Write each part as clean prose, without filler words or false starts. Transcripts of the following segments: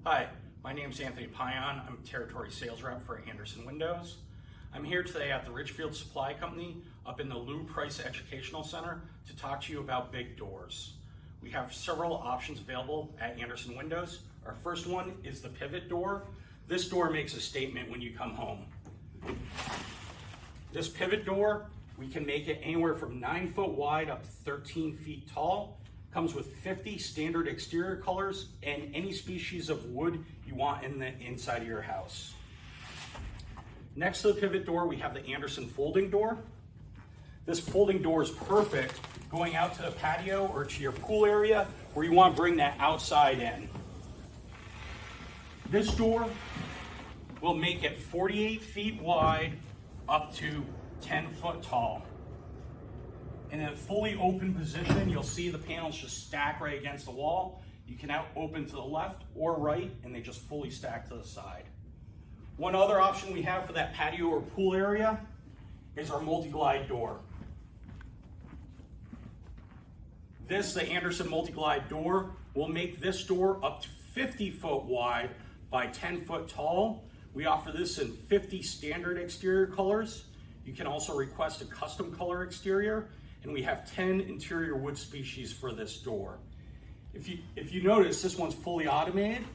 Hi, my name is Anthony Pion. I'm a territory sales rep for Andersen Windows. I'm here today at the Ridgefield Supply Company up in the Lou Price Educational Center to talk to you about big doors. We have several options available at Andersen Windows. Our first one is the pivot door. This door makes a statement when you come home. This pivot door, we can make it anywhere from 9 foot wide up to 13 feet tall. Comes with 50 standard exterior colors and any species of wood you want in the inside of your house. Next to the pivot door, we have the Andersen folding door. This folding door is perfect going out to the patio or to your pool area where you want to bring that outside in. This door will make it 48 feet wide up to 10 foot tall. In a fully open position, you'll see the panels just stack right against the wall. You can now open to the left or right, and they just fully stack to the side. One other option we have for that patio or pool area is our MultiGlide door. The Andersen MultiGlide door, will make this door up to 50 foot wide by 10 foot tall. We offer this in 50 standard exterior colors. You can also request a custom color exterior, and we have 10 interior wood species for this door. If you notice, this one's fully automated.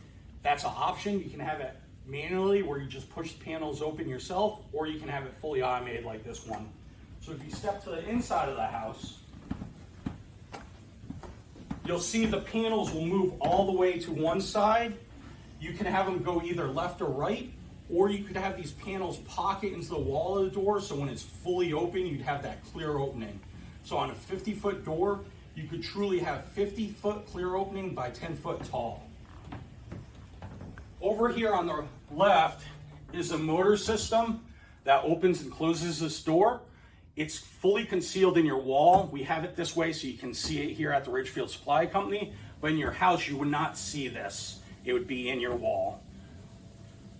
That's an option. You can have it manually where you just push the panels open yourself, or you can have it fully automated like this one. So if you step to the inside of the house, you'll see the panels will move all the way to one side. You can have them go either left or right, or you could have these panels pocket into the wall of the door, so when it's fully open, you'd have that clear opening. So on a 50-foot door, you could truly have 50-foot clear opening by 10 foot tall. Over here on the left is a motor system that opens and closes this door. It's fully concealed in your wall. We have it this way so you can see it here at the Ridgefield Supply Company, but in your house you would not see this. It would be in your wall.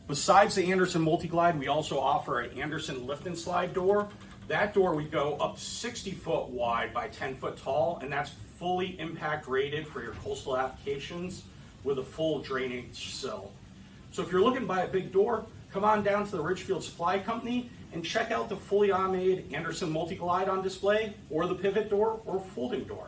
Besides the Andersen MultiGlide, we also offer an Andersen lift and slide door. That door we go up 60 foot wide by 10 foot tall, and that's fully impact rated for your coastal applications with a full drainage sill. So if you're looking to buy a big door, come on down to the Ridgefield Supply Company and check out the fully automated Andersen MultiGlide on display, or the pivot door or folding door.